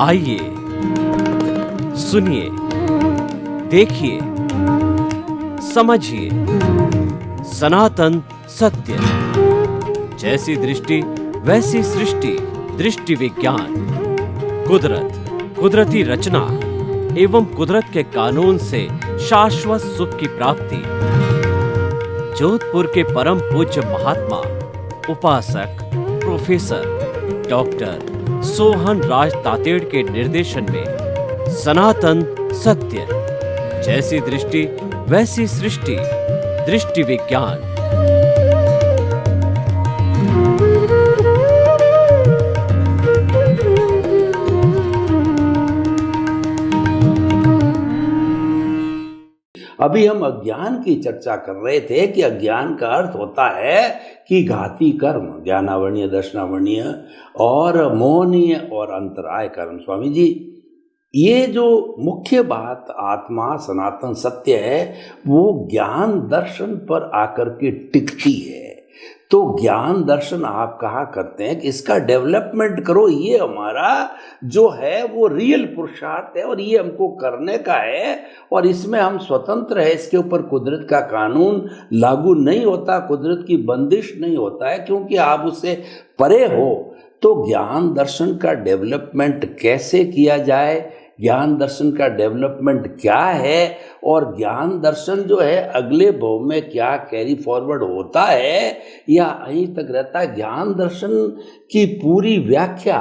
आइए, सुनिए, देखिए, समझिए सनातन सत्य। जैसी दृष्टि वैसी सृष्टि, दृष्टि विज्ञान। कुदरत, कुदरती रचना एवं कुदरत के कानून से शाश्वत सुख की प्राप्ति। जोधपुर के परम पूज्य महात्मा उपासक प्रोफेसर डॉक्टर सोहन राज तातेड़ के निर्देशन में सनातन सत्य। जैसी दृष्टि वैसी सृष्टि, दृष्टि विज्ञान। अभी हम अज्ञान की चर्चा कर रहे थे कि अज्ञान का अर्थ होता है कि घाती कर्म, ज्ञानावरणीय, दर्शनावरणीय और मोहनीय और अंतराय कर्म। स्वामी जी, ये जो मुख्य बात आत्मा सनातन सत्य है वो ज्ञान दर्शन पर आकर के टिकती है। तो ज्ञान दर्शन आप कहा करते हैं कि इसका डेवलपमेंट करो, ये हमारा जो है वो रियल पुरुषार्थ है और ये हमको करने का है और इसमें हम स्वतंत्र है। इसके ऊपर कुदरत का कानून लागू नहीं होता, कुदरत की बंदिश नहीं होता है, क्योंकि आप उससे परे हो। तो ज्ञान दर्शन का डेवलपमेंट कैसे किया जाए, ज्ञान दर्शन का डेवलपमेंट क्या है और ज्ञान दर्शन जो है अगले भव में क्या कैरी फॉरवर्ड होता है या यहीं तक रहता है। ज्ञान दर्शन की पूरी व्याख्या,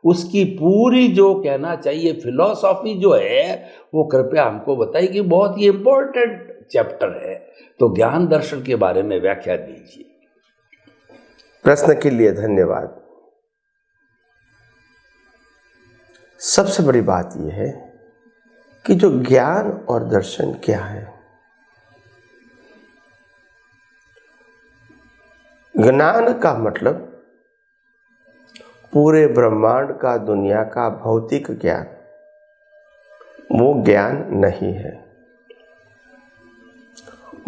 उसकी पूरी जो कहना चाहिए फिलॉसफी जो है वो कृपया हमको बताइए कि बहुत ही इंपॉर्टेंट चैप्टर है। तो ज्ञान दर्शन के बारे में व्याख्या दीजिए। प्रश्न के लिए धन्यवाद। सबसे बड़ी बात यह है कि जो ज्ञान और दर्शन क्या है। ज्ञान का मतलब पूरे ब्रह्मांड का, दुनिया का भौतिक ज्ञान, वो ज्ञान नहीं है।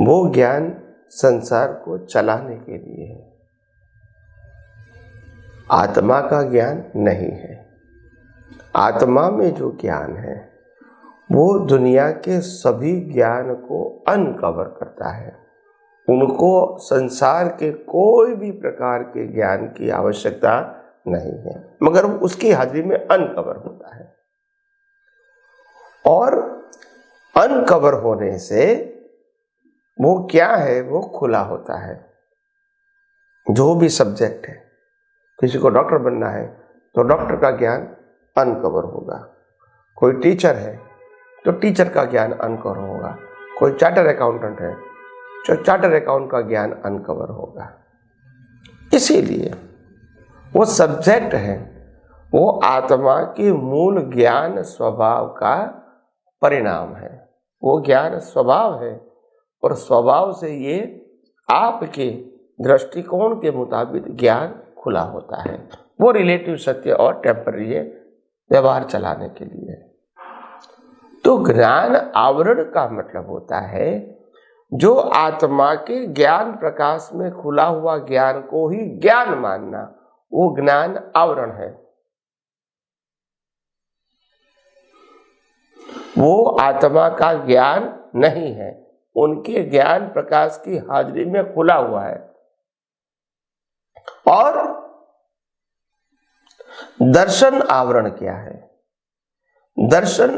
वो ज्ञान संसार को चलाने के लिए है, आत्मा का ज्ञान नहीं है। आत्मा में जो ज्ञान है वो दुनिया के सभी ज्ञान को अनकवर करता है। उनको संसार के कोई भी प्रकार के ज्ञान की आवश्यकता नहीं है, मगर उसकी हाजिरी में अनकवर होता है। और अनकवर होने से वो क्या है, वो खुला होता है। जो भी सब्जेक्ट है, किसी को डॉक्टर बनना है तो डॉक्टर का ज्ञान अनकवर होगा। कोई टीचर है तो टीचर का ज्ञान अनकवर होगा। कोई चार्टर अकाउंटेंट है तो चार्टर अकाउंट का ज्ञान अनकवर होगा। इसीलिए वो सब्जेक्ट है, वो आत्मा के मूल ज्ञान स्वभाव का परिणाम है। वो ज्ञान स्वभाव है और स्वभाव से ये आपके दृष्टिकोण के मुताबिक ज्ञान खुला होता है। वो रिलेटिव सत्य और टेम्पररी व्यवहार चलाने के लिए। तो ज्ञान आवरण का मतलब होता है जो आत्मा के ज्ञान प्रकाश में खुला हुआ ज्ञान को ही ज्ञान मानना, वो ज्ञान आवरण है। वो आत्मा का ज्ञान नहीं है, उनके ज्ञान प्रकाश की हाजिरी में खुला हुआ है। और दर्शन आवरण क्या है? दर्शन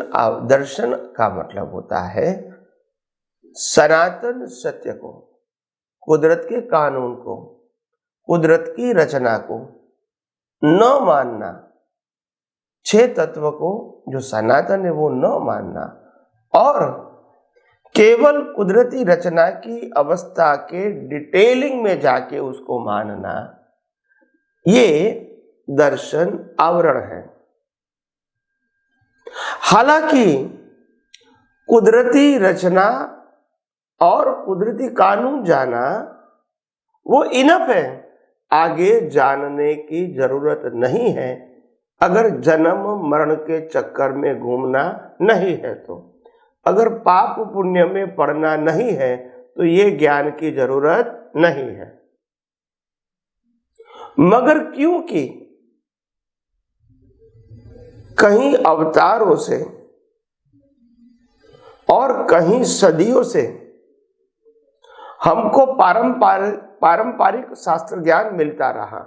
का मतलब होता है सनातन सत्य को, कुदरत के कानून को, कुदरत की रचना को न मानना, छह तत्व को जो सनातन है वो न मानना और केवल कुदरती रचना की अवस्था के डिटेलिंग में जाके उसको मानना, ये दर्शन आवरण है। हालांकि कुदरती रचना और कुदरती कानून जाना वो इनफ है, आगे जानने की जरूरत नहीं है। अगर जन्म मरण के चक्कर में घूमना नहीं है तो, अगर पाप पुण्य में पड़ना नहीं है तो ये ज्ञान की जरूरत नहीं है। मगर क्योंकि कहीं अवतारों से और कहीं सदियों से हमको पारंपरिक शास्त्र ज्ञान मिलता रहा,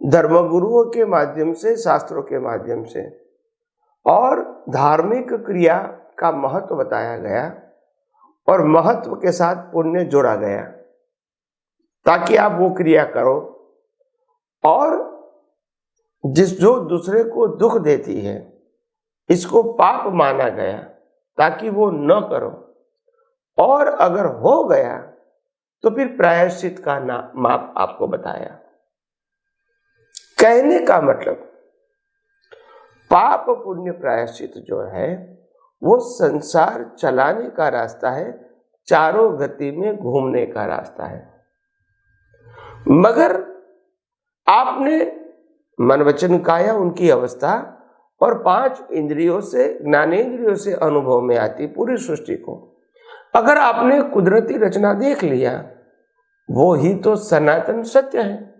धर्मगुरुओं के माध्यम से, शास्त्रों के माध्यम से, और धार्मिक क्रिया का महत्व बताया गया और महत्व के साथ पुण्य जोड़ा गया ताकि आप वो क्रिया करो। और जो दूसरे को दुख देती है इसको पाप माना गया ताकि वो न करो, और अगर हो गया तो फिर प्रायश्चित का माप आपको बताया। कहने का मतलब पाप पुण्य प्रायश्चित जो है वो संसार चलाने का रास्ता है, चारों गति में घूमने का रास्ता है। मगर आपने मन वचन काया उनकी अवस्था और 5 इंद्रियों से, ज्ञानेंद्रियों से अनुभव में आती पूरी सृष्टि को अगर आपने कुदरती रचना देख लिया, वो ही तो सनातन सत्य है।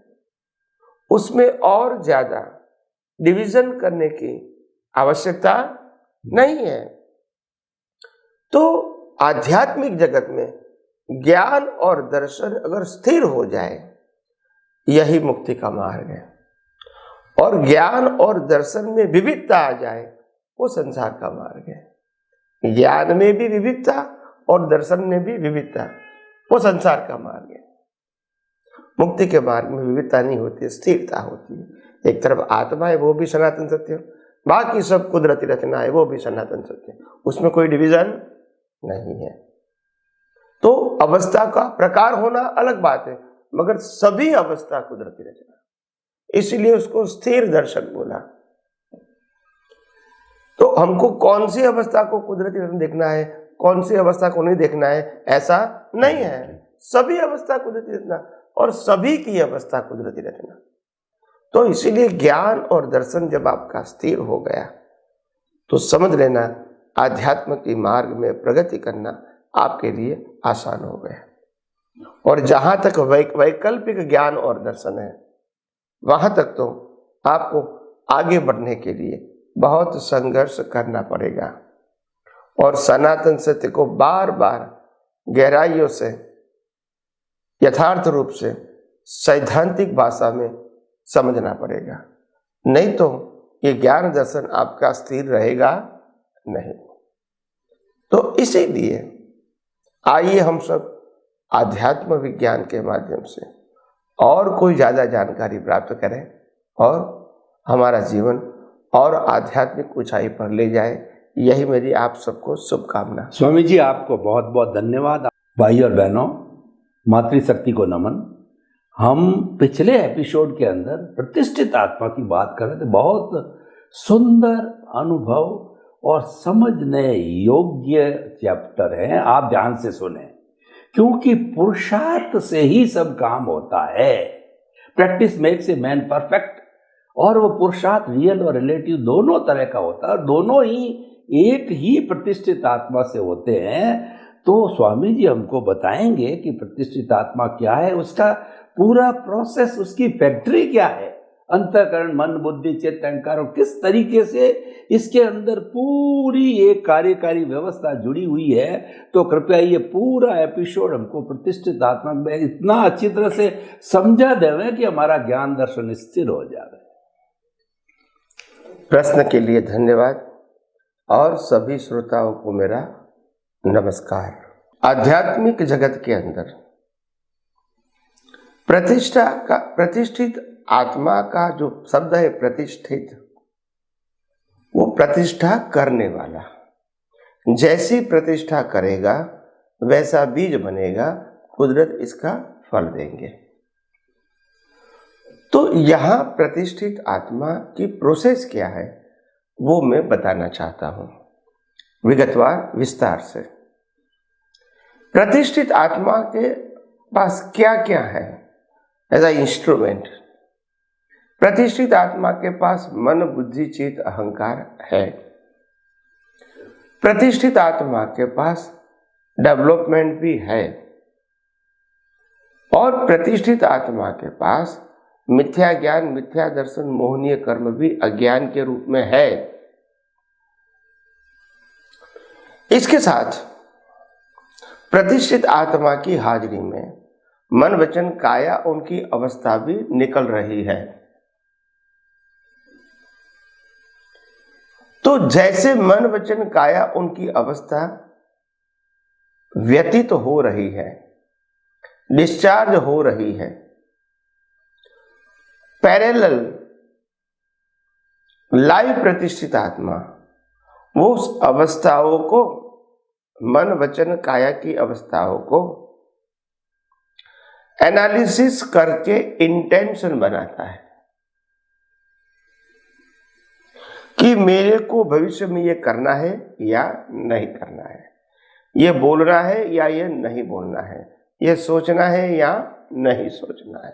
उसमें और ज्यादा डिवीजन करने की आवश्यकता नहीं है। तो आध्यात्मिक जगत में ज्ञान और दर्शन अगर स्थिर हो जाए, यही मुक्ति का मार्ग है। और ज्ञान और दर्शन में विविधता आ जाए, वो संसार का मार्ग है। ज्ञान में भी विविधता और दर्शन में भी विविधता, वो संसार का मार्ग है। मुक्ति के मार्ग में विविधता नहीं होती, स्थिरता होती है। एक तरफ आत्मा है, वो भी सनातन सत्य, बाकी सब कुदरती रचना है, वो भी सनातन सत्य, उसमें कोई डिवीजन नहीं है। तो अवस्था का प्रकार होना अलग बात है, मगर सभी अवस्था कुदरती रचना, इसलिए उसको स्थिर दर्शन बोला। तो हमको कौन सी अवस्था को कुदरती रचना देखना है, कौन सी अवस्था को नहीं देखना है, ऐसा नहीं है। सभी अवस्था कुदरती रचना और सभी की अवस्था कुदरती रचना। तो इसीलिए ज्ञान और दर्शन जब आपका स्थिर हो गया तो समझ लेना आध्यात्म की मार्ग में प्रगति करना आपके लिए आसान हो गया। और जहां तक वैकल्पिक ज्ञान और दर्शन है, वहां तक तो आपको आगे बढ़ने के लिए बहुत संघर्ष करना पड़ेगा और सनातन सत्य को बार बार गहराइयों से, यथार्थ रूप से, सैद्धांतिक भाषा में समझना पड़ेगा। नहीं तो ये ज्ञान दर्शन आपका स्थिर रहेगा नहीं। तो इसीलिए आइए हम सब आध्यात्म विज्ञान के माध्यम से और कोई ज़्यादा जानकारी प्राप्त करें और हमारा जीवन और आध्यात्मिक ऊंचाई पर ले जाए। यही मेरी आप सबको शुभकामना। स्वामी जी, आपको बहुत बहुत धन्यवाद। भाई और बहनों, मातृशक्ति को नमन। हम पिछले एपिसोड के अंदर प्रतिष्ठित आत्मा की बात कर रहे थे। बहुत सुंदर अनुभव और समझने योग्य चैप्टर है, आप ध्यान से सुने, क्योंकि पुरुषार्थ से ही सब काम होता है। Practice makes a man perfect. और वो पुरुषार्थ रियल और रिलेटिव दोनों तरह का होता है और दोनों ही एक ही प्रतिष्ठित आत्मा से होते हैं। तो स्वामी जी हमको बताएंगे कि प्रतिष्ठित आत्मा क्या है, उसका पूरा प्रोसेस, उसकी फैक्ट्री क्या है, अंतःकरण, मन, बुद्धि, चित्त, अहंकार, और किस तरीके से इसके अंदर पूरी एक कार्यकारी व्यवस्था जुड़ी हुई है। तो कृपया ये पूरा एपिसोड हमको प्रतिष्ठित आत्मा में इतना अच्छी तरह से समझा देवे कि हमारा ज्ञान दर्शन स्थिर हो जाए। प्रश्न के लिए धन्यवाद और सभी श्रोताओं को मेरा नमस्कार। आध्यात्मिक जगत के अंदर प्रतिष्ठित आत्मा का जो शब्द है प्रतिष्ठित, वो प्रतिष्ठा करने वाला। जैसी प्रतिष्ठा करेगा वैसा बीज बनेगा, कुदरत इसका फल देंगे। तो यहाँ प्रतिष्ठित आत्मा की प्रोसेस क्या है वो मैं बताना चाहता हूँ विगतवार विस्तार से। प्रतिष्ठित आत्मा के पास क्या क्या है एज अ इंस्ट्रूमेंट। प्रतिष्ठित आत्मा के पास मन, बुद्धि, चित्त, अहंकार है। प्रतिष्ठित आत्मा के पास डेवलपमेंट भी है और प्रतिष्ठित आत्मा के पास मिथ्या ज्ञान, मिथ्या दर्शन, मोहनीय कर्म भी अज्ञान के रूप में है। इसके साथ प्रतिष्ठित आत्मा की हाजिरी में मन वचन काया उनकी अवस्था भी निकल रही है। तो जैसे मन वचन काया उनकी अवस्था व्यतीत हो रही है, डिस्चार्ज हो रही है, पैरेलल लाइव प्रतिष्ठित आत्मा वो उस अवस्थाओं को, मन वचन काया की अवस्थाओं को एनालिसिस करके इंटेंशन बनाता है कि मेरे को भविष्य में ये करना है या नहीं करना है, ये बोलना है या ये नहीं बोलना है, ये सोचना है या नहीं सोचना है।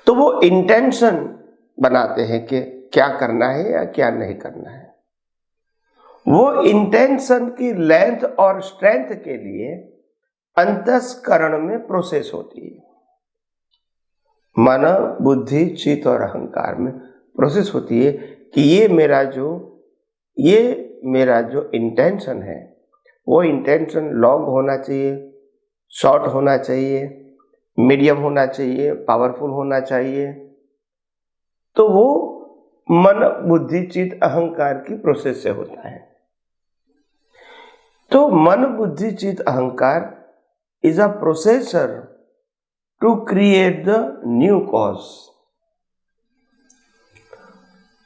तो वो इंटेंशन बनाते हैं कि क्या करना है या क्या नहीं करना है। वो इंटेंशन की लेंथ और स्ट्रेंथ के लिए अंतस्करण में प्रोसेस होती है। मन, बुद्धि, चित्त और अहंकार में प्रोसेस होती है कि ये मेरा जो इंटेंशन है वो इंटेंशन लॉन्ग होना चाहिए, शॉर्ट होना चाहिए, मीडियम होना चाहिए, पावरफुल होना चाहिए। तो वो मन, बुद्धि, चित्त, अहंकार की प्रोसेस से होता है। तो मन, बुद्धि, चित्त, अहंकार is a processor to create the new cause.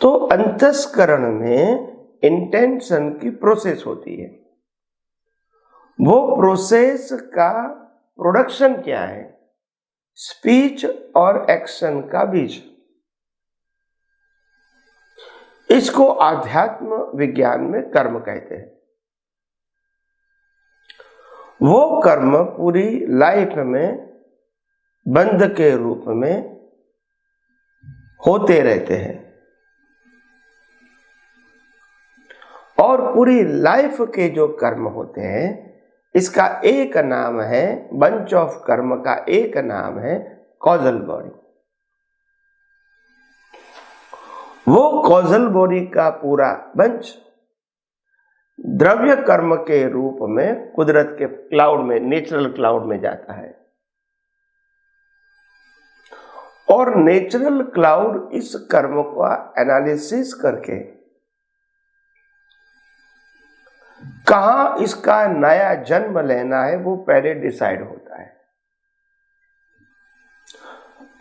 तो अंतस्करण में इंटेंशन की प्रोसेस होती है। वो प्रोसेस का प्रोडक्शन क्या है? स्पीच और एक्शन का बीज। इसको आध्यात्म विज्ञान में कर्म कहते हैं। वो कर्म पूरी लाइफ में बंध के रूप में होते रहते हैं और पूरी लाइफ के जो कर्म होते हैं इसका एक नाम है, बंच ऑफ कर्म का एक नाम है कॉजल बॉडी। वो कॉजल बॉडी का पूरा बंच द्रव्य कर्म के रूप में कुदरत के क्लाउड में, नेचुरल क्लाउड में जाता है और नेचुरल क्लाउड इस कर्म का एनालिसिस करके कहां इसका नया जन्म लेना है वो पहले डिसाइड होता है।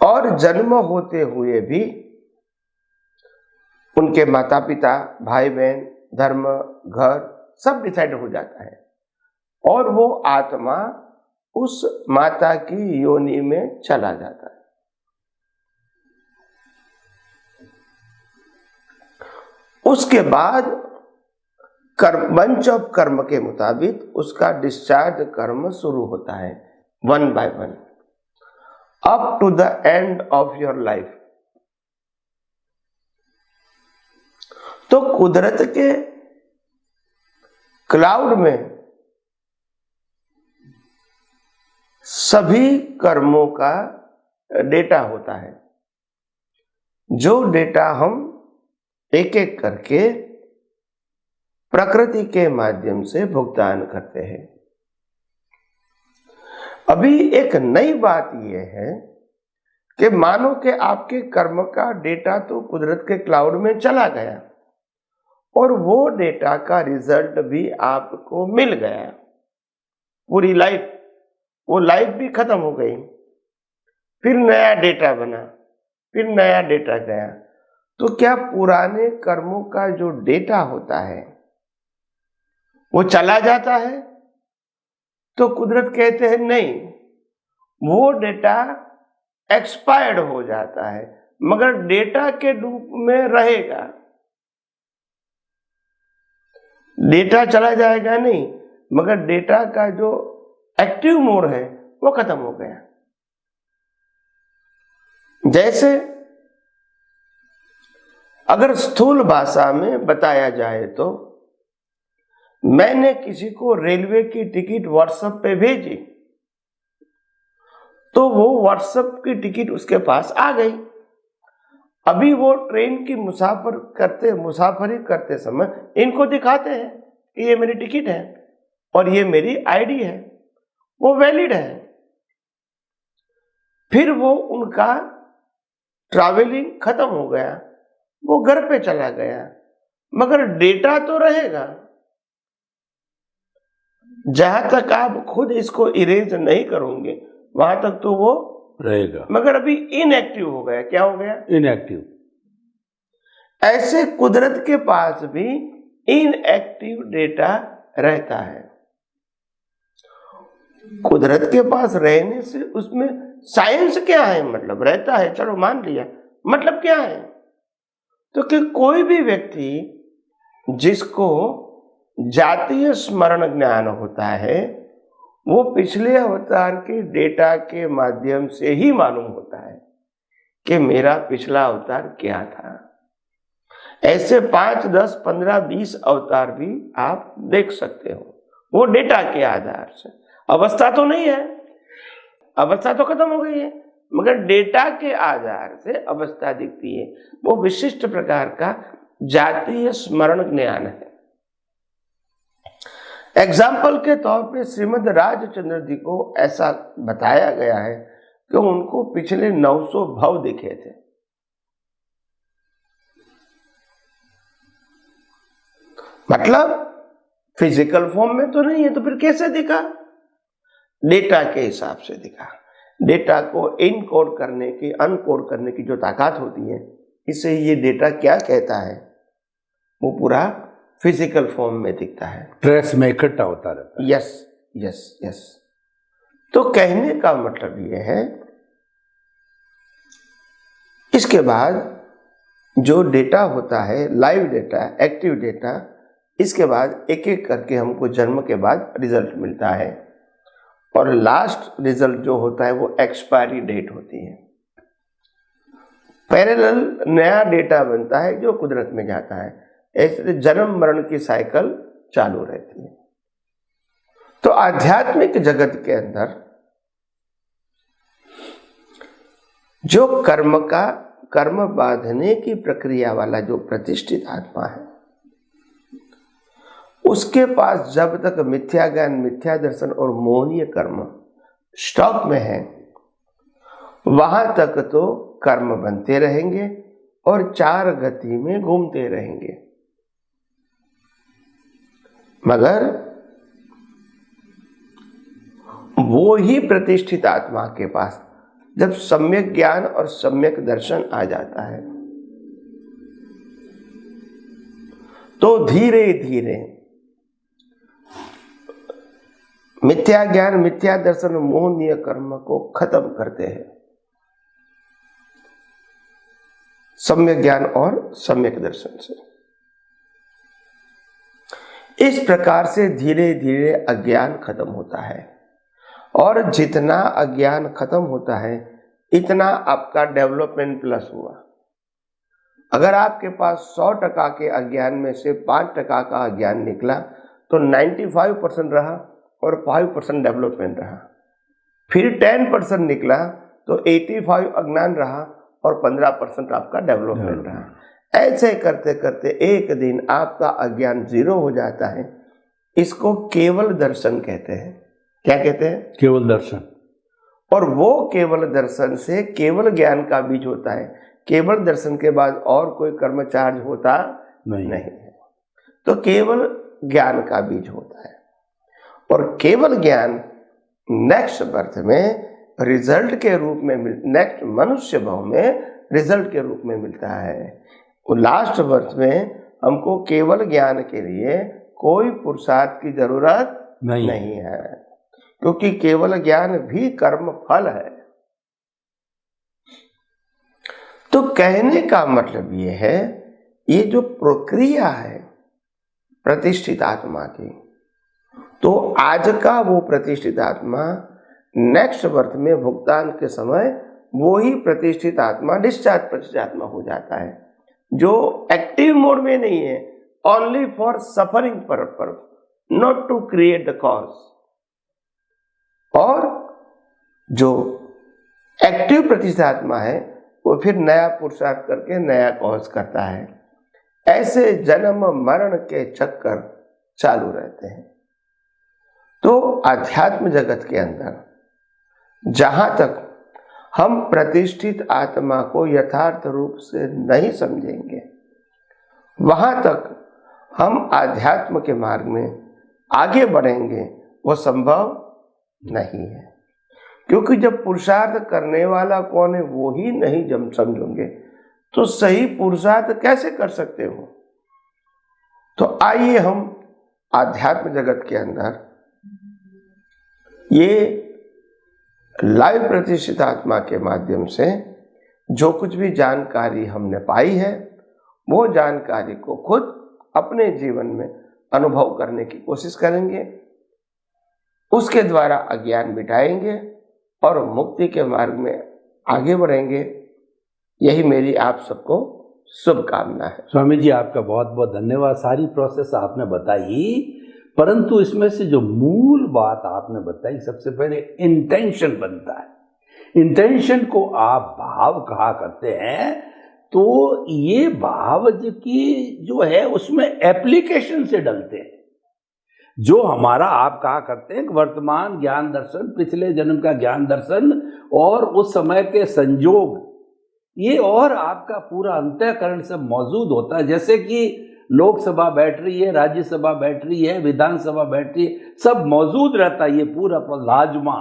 और जन्म होते हुए भी उनके माता पिता, भाई बहन, धर्म, घर सब डिसाइड हो जाता है और वो आत्मा उस माता की योनि में चला जाता है। उसके बाद कर्म, बंच ऑफ कर्म के मुताबिक उसका डिस्चार्ज कर्म शुरू होता है, one by one, up to the end of your life. तो कुदरत के क्लाउड में सभी कर्मों का डेटा होता है, जो डेटा हम एक एक करके प्रकृति के माध्यम से भुगतान करते हैं। अभी एक नई बात यह है कि मानो कि आपके कर्म का डेटा तो कुदरत के क्लाउड में चला गया और वो डेटा का रिजल्ट भी आपको मिल गया, पूरी लाइफ, वो लाइफ भी खत्म हो गई, फिर नया डेटा बना, फिर नया डेटा गया। तो क्या पुराने कर्मों का जो डेटा होता है वो चला जाता है? तो कुदरत कहते हैं नहीं, वो डेटा एक्सपायर्ड हो जाता है, मगर डेटा के रूप में रहेगा। डेटा चला जाएगा नहीं, मगर डेटा का जो एक्टिव मोड है वो खत्म हो गया। जैसे अगर स्थूल भाषा में बताया जाए तो मैंने किसी को रेलवे की टिकट व्हाट्सएप पे भेजी तो वो व्हाट्सएप की टिकट उसके पास आ गई। अभी वो ट्रेन की मुसाफरी करते समय इनको दिखाते हैं कि ये मेरी टिकट है और ये मेरी आईडी है, वो वैलिड है। फिर वो उनका ट्रैवलिंग खत्म हो गया, वो घर पे चला गया, मगर डेटा तो रहेगा। जहां तक आप खुद इसको इरेज नहीं करोगे वहां तक तो वो रहेगा, मगर अभी इनएक्टिव हो गया। क्या हो गया? इनएक्टिव। ऐसे कुदरत के पास भी इनएक्टिव डेटा रहता है। कुदरत के पास रहने से उसमें साइंस क्या है? मतलब रहता है, चलो मान लिया, मतलब क्या है? तो कि कोई भी व्यक्ति जिसको जातीय स्मरण ज्ञान होता है वो पिछले अवतार के डेटा के माध्यम से ही मालूम होता है कि मेरा पिछला अवतार क्या था। ऐसे 5, 10, 15, 20 अवतार भी आप देख सकते हो, वो डेटा के आधार से। अवस्था तो नहीं है, अवस्था तो खत्म हो गई है, मगर डेटा के आधार से अवस्था दिखती है। वो विशिष्ट प्रकार का जातीय स्मरण ज्ञान है। एग्जाम्पल के तौर पे श्रीमद राजचंद्र जी को ऐसा बताया गया है कि उनको पिछले 900 भव दिखे थे। मतलब फिजिकल फॉर्म में तो नहीं है, तो फिर कैसे दिखा? डेटा के हिसाब से दिखा। डेटा को इनकोड करने की, अनकोड करने की जो ताकत होती है, इससे ये डेटा क्या कहता है वो पूरा फिजिकल फॉर्म में दिखता है, ट्रेस में इकट्ठा होता रहता है। Yes yes yes. तो कहने का मतलब ये है, इसके बाद जो डेटा होता है, लाइव डेटा, एक्टिव डेटा, इसके बाद एक एक करके हमको जन्म के बाद रिजल्ट मिलता है और लास्ट रिजल्ट जो होता है वो एक्सपायरी डेट होती है। पैरेलल नया डेटा बनता है जो कुदरत में जाता है। ऐसे जन्म मरण की साइकिल चालू रहती है। तो आध्यात्मिक जगत के अंदर जो कर्म बांधने की प्रक्रिया वाला जो प्रतिष्ठित आत्मा है, उसके पास जब तक मिथ्या ज्ञान, मिथ्या दर्शन और मोहनीय कर्म स्टॉक में है, वहां तक तो कर्म बनते रहेंगे और 4 गति में घूमते रहेंगे। मगर वो ही प्रतिष्ठित आत्मा के पास जब सम्यक ज्ञान और सम्यक दर्शन आ जाता है तो धीरे धीरे मिथ्या ज्ञान, मिथ्या दर्शन, मोहनीय कर्म को खत्म करते हैं सम्यक ज्ञान और सम्यक दर्शन से। इस प्रकार से धीरे धीरे अज्ञान खत्म होता है और जितना अज्ञान खत्म होता है इतना आपका डेवलपमेंट प्लस हुआ। अगर आपके पास 100% के अज्ञान में से 5% का अज्ञान निकला तो 95% रहा और 5% डेवलपमेंट रहा। फिर 10% निकला तो 85 अज्ञान रहा और 15% आपका डेवलपमेंट रहा। ऐसे करते करते एक दिन आपका अज्ञान 0 हो जाता है। इसको केवल दर्शन कहते हैं। क्या कहते हैं? केवल दर्शन। और वो केवल दर्शन से केवल ज्ञान का बीज होता है। केवल दर्शन के बाद और कोई कर्म चार्ज होता नहीं है, तो केवल ज्ञान का बीज होता है। और केवल ज्ञान नेक्स्ट बर्थ में रिजल्ट के रूप में, नेक्स्ट मनुष्य भाव में रिजल्ट के रूप में मिलता है। और लास्ट बर्थ में हमको केवल ज्ञान के लिए कोई पुरुषार्थ की जरूरत नहीं है, क्योंकि केवल ज्ञान भी कर्म फल है। तो कहने का मतलब ये है, ये जो प्रक्रिया है प्रतिष्ठित आत्मा की, तो आज का वो प्रतिष्ठित आत्मा नेक्स्ट बर्थ में भुगतान के समय वो ही प्रतिष्ठित आत्मा डिस्चार्ज प्रतिष्ठित आत्मा हो जाता है, जो एक्टिव मोड में नहीं है, only for suffering purpose, not to create the cause. और जो एक्टिव प्रतिष्ठित आत्मा है वो फिर नया पुरुषार्थ करके नया कॉज करता है। ऐसे जन्म मरण के चक्कर चालू रहते हैं। तो आध्यात्म जगत के अंदर जहां तक हम प्रतिष्ठित आत्मा को यथार्थ रूप से नहीं समझेंगे, वहां तक हम आध्यात्म के मार्ग में आगे बढ़ेंगे वो संभव नहीं है। क्योंकि जब पुरुषार्थ करने वाला कौन है वो ही नहीं जब समझोगे तो सही पुरुषार्थ कैसे कर सकते हो। तो आइए हम आध्यात्म जगत के अंदर ये लाइव प्रतिष्ठित आत्मा के माध्यम से जो कुछ भी जानकारी हमने पाई है वो जानकारी को खुद अपने जीवन में अनुभव करने की कोशिश करेंगे, उसके द्वारा अज्ञान मिटाएंगे और मुक्ति के मार्ग में आगे बढ़ेंगे। यही मेरी आप सबको शुभकामना है। स्वामी जी आपका बहुत बहुत धन्यवाद। सारी प्रोसेस आपने बताई, परंतु इसमें से जो मूल बात आपने बताई, सबसे पहले इंटेंशन बनता है। इंटेंशन को आप भाव कहा करते हैं, तो ये भाव की जो है उसमें एप्लीकेशन से डलते हैं। जो हमारा आप कहा करते हैं वर्तमान ज्ञान दर्शन, पिछले जन्म का ज्ञान दर्शन और उस समय के संजोग, ये और आपका पूरा अंतःकरण सब मौजूद होता है। जैसे कि लोकसभा बैठ रही है, राज्यसभा बैठ रही है, विधानसभा बैठ रही है, सब मौजूद रहता है। ये पूरा लाजमा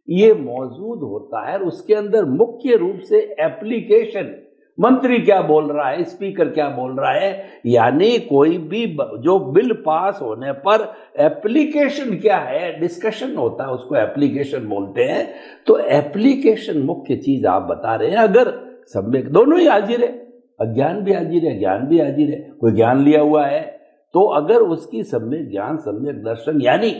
ये मौजूद होता है। और उसके अंदर मुख्य रूप से एप्लीकेशन, मंत्री क्या बोल रहा है, स्पीकर क्या बोल रहा है, यानी कोई भी जो बिल पास होने पर एप्लीकेशन क्या है, डिस्कशन होता है, उसको एप्लीकेशन बोलते हैं। तो एप्लीकेशन मुख्य चीज आप बता रहे हैं। अगर सम्यक दोनों ही हाजिर है, अज्ञान भी हाजिर है, ज्ञान भी हाजिर है। कोई ज्ञान लिया हुआ है तो अगर उसकी सम्यक ज्ञान, सम्यक दर्शन यानी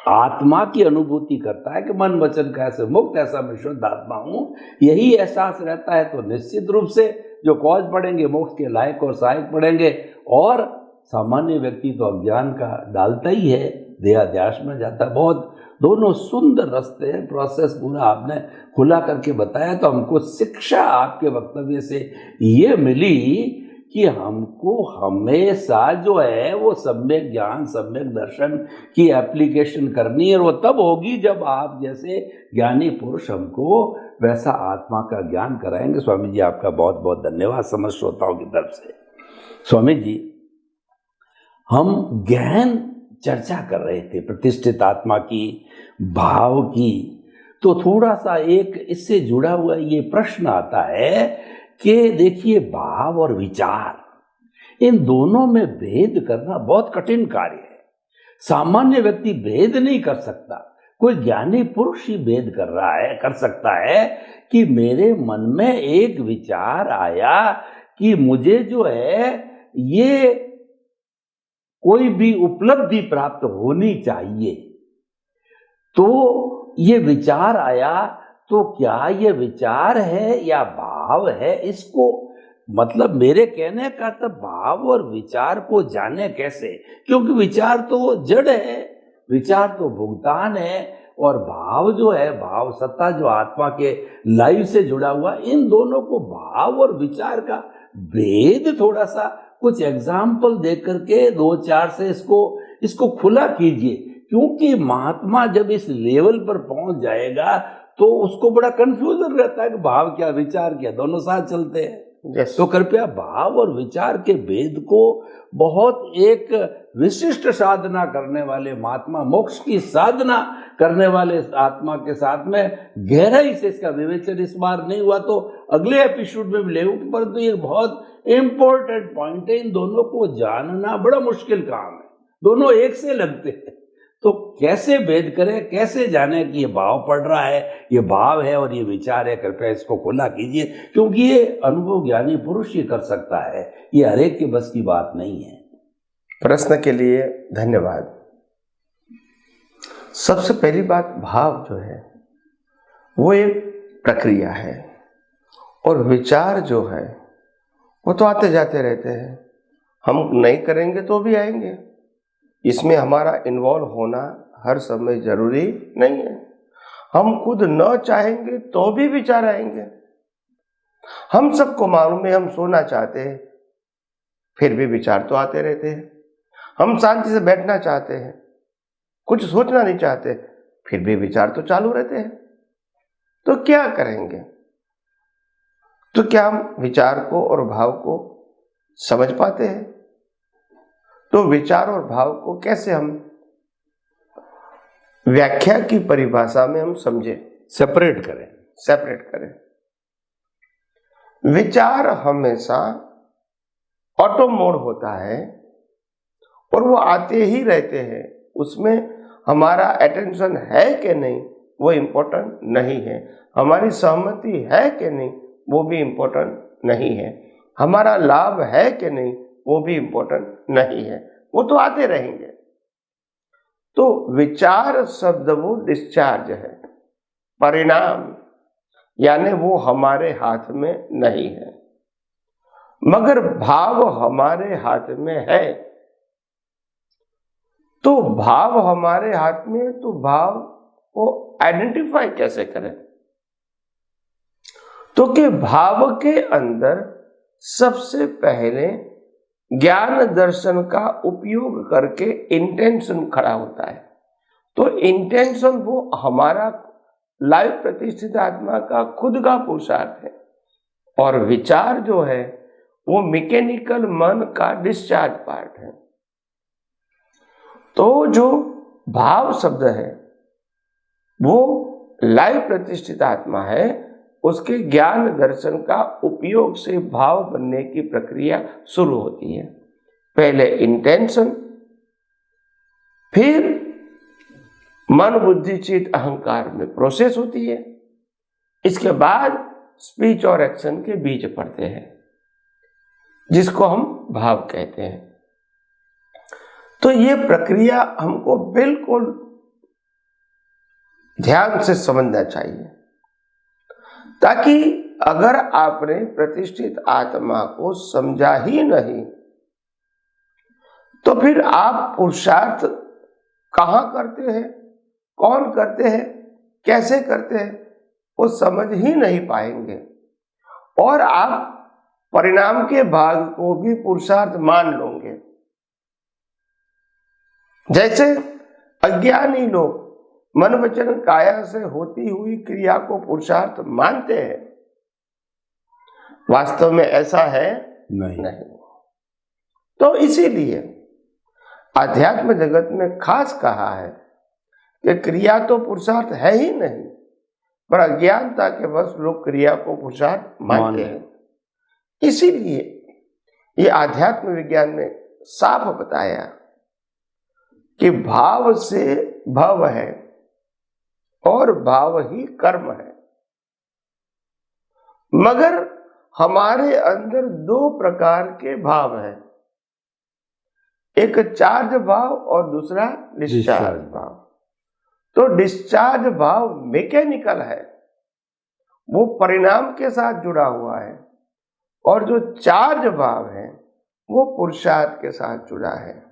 आत्मा की अनुभूति करता है कि मन वचन कैसे मुक्त, ऐसा मैं शुद्ध आत्मा हूं, यही एहसास रहता है, तो निश्चित रूप से जो कॉज पढ़ेंगे मोक्ष के लायक और सहायक पढ़ेंगे। और सामान्य व्यक्ति तो अज्ञान का डालता ही है, देहाध्यास में जाता है। बहुत दोनों सुंदर रास्ते हैं, प्रोसेस पूरा आपने खुला करके बताया। तो हमको शिक्षा आपके वक्तव्य से ये मिली कि हमको हमेशा जो है वो सम्यक ज्ञान, सम्यक दर्शन की एप्लीकेशन करनी है। और वो तब होगी जब आप जैसे ज्ञानी पुरुष हमको वैसा आत्मा का ज्ञान कराएंगे। स्वामी जी आपका बहुत बहुत धन्यवाद समस्त श्रोताओं की तरफ से। स्वामी जी, हम गहन चर्चा कर रहे थे प्रतिष्ठित आत्मा की, भाव की, तो थोड़ा सा एक इससे जुड़ा हुआ ये प्रश्न आता है कि देखिए भाव और विचार, इन दोनों में भेद करना बहुत कठिन कार्य है। सामान्य व्यक्ति भेद नहीं कर सकता, कोई ज्ञानी पुरुष ही भेद कर सकता है कि मेरे मन में एक विचार आया कि मुझे जो है ये कोई भी उपलब्धि प्राप्त होनी चाहिए। तो ये विचार आया, तो क्या ये विचार है या भाव है, इसको मतलब मेरे कहने का तो भाव और विचार को जाने कैसे, क्योंकि विचार तो जड़ है, विचार तो भुगतान है, और भाव जो है, भाव सत्ता जो आत्मा के लाइव से जुड़ा हुआ, इन दोनों को भाव और विचार का भेद थोड़ा सा कुछ एग्जाम्पल दे करके 2-4 से इसको खुला कीजिए। क्योंकि महात्मा जब इस लेवल पर पहुंच जाएगा तो उसको बड़ा कंफ्यूजन रहता है कि भाव क्या विचार क्या, दोनों साथ चलते हैं। yes. तो कृपया भाव और विचार के भेद को बहुत एक विशिष्ट साधना करने वाले महात्मा, मोक्ष की साधना करने वाले आत्मा के साथ में गहराई से इसका विवेचन इस बार नहीं हुआ तो अगले एपिसोड में भी लेंगे, परंतु ये बहुत इंपॉर्टेंट पॉइंट है। इन दोनों को जानना बड़ा मुश्किल काम है, दोनों एक से लगते हैं। तो कैसे भेद करें, कैसे जाने कि ये भाव पड़ रहा है, ये भाव है और ये विचार है, कृपया इसको खुला कीजिए, क्योंकि ये अनुभव ज्ञानी पुरुष ही कर सकता है, ये हरेक के बस की बात नहीं है। प्रश्न के लिए धन्यवाद। सबसे पहली बात, भाव जो है वो एक प्रक्रिया है और विचार जो है वो तो आते जाते रहते हैं, हम नहीं करेंगे तो भी आएंगे। इसमें हमारा इन्वॉल्व होना हर समय जरूरी नहीं है। हम खुद न चाहेंगे तो भी विचार आएंगे। हम सबको मालूम है हम सोना चाहते हैं, फिर भी विचार तो आते रहते हैं। हम शांति से बैठना चाहते हैं, कुछ सोचना नहीं चाहते, फिर भी विचार तो चालू रहते हैं। तो क्या करेंगे? तो क्या हम विचार को और भाव को समझ पाते हैं? तो विचार और भाव को कैसे हम व्याख्या की परिभाषा में हम समझें, सेपरेट करें। विचार हमेशा ऑटो मोड होता है और वो आते ही रहते हैं। उसमें हमारा अटेंशन है कि नहीं वो इम्पोर्टेंट नहीं है, हमारी सहमति है कि नहीं वो भी इम्पोर्टेंट नहीं है, हमारा लाभ है कि नहीं वो भी इम्पोर्टेंट नहीं है, वो तो आते रहेंगे। तो विचार शब्द वो डिस्चार्ज है, परिणाम, यानी वो हमारे हाथ में नहीं है। मगर भाव हमारे हाथ में है। तो भाव हमारे हाथ में, तो भाव को आइडेंटिफाई कैसे करें? तो कि भाव के अंदर सबसे पहले ज्ञान दर्शन का उपयोग करके इंटेंशन खड़ा होता है। तो इंटेंशन वो हमारा लाइव प्रतिष्ठित आत्मा का खुद का पुरुषार्थ है, और विचार जो है वो मैकेनिकल मन का डिस्चार्ज पार्ट है। तो जो भाव शब्द है वो लाइव प्रतिष्ठित आत्मा है, उसके ज्ञान दर्शन का उपयोग से भाव बनने की प्रक्रिया शुरू होती है। पहले इंटेंशन, फिर मन बुद्धि चित्त अहंकार में प्रोसेस होती है, इसके बाद स्पीच और एक्शन के बीच पड़ते हैं, जिसको हम भाव कहते हैं। तो ये प्रक्रिया हमको बिल्कुल ध्यान से समझना चाहिए, ताकि अगर आपने प्रतिष्ठित आत्मा को समझा ही नहीं तो फिर आप पुरुषार्थ कहाँ करते हैं, कौन करते हैं, कैसे करते हैं, वो समझ ही नहीं पाएंगे, और आप परिणाम के भाग को भी पुरुषार्थ मान लोगे। जैसे अज्ञानी लोग मन वचन काया से होती हुई क्रिया को पुरुषार्थ मानते हैं, वास्तव में ऐसा है नहीं। तो इसीलिए आध्यात्म जगत में खास कहा है कि क्रिया तो पुरुषार्थ है ही नहीं, पर अज्ञानता के वश लोग क्रिया को पुरुषार्थ मानते हैं। इसीलिए ये आध्यात्म विज्ञान में साफ बताया कि भाव से भव है और भाव ही कर्म है। मगर हमारे अंदर दो प्रकार के भाव हैं, एक चार्ज भाव और दूसरा डिस्चार्ज भाव। तो डिस्चार्ज भाव मैकेनिकल है, वो परिणाम के साथ जुड़ा हुआ है, और जो चार्ज भाव है वो पुरुषार्थ के साथ जुड़ा है।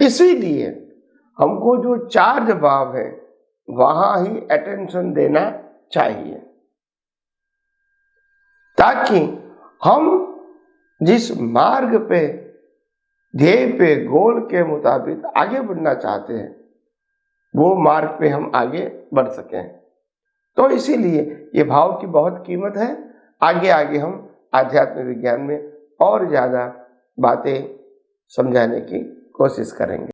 इसीलिए हमको जो चार्ज भाव है वहां ही अटेंशन देना चाहिए, ताकि हम जिस मार्ग पे, ध्येय पे, गोल के मुताबिक आगे बढ़ना चाहते हैं वो मार्ग पे हम आगे बढ़ सकें। तो इसीलिए ये भाव की बहुत कीमत है। आगे आगे हम आध्यात्म विज्ञान में और ज्यादा बातें समझाने की कोशिश करेंगे।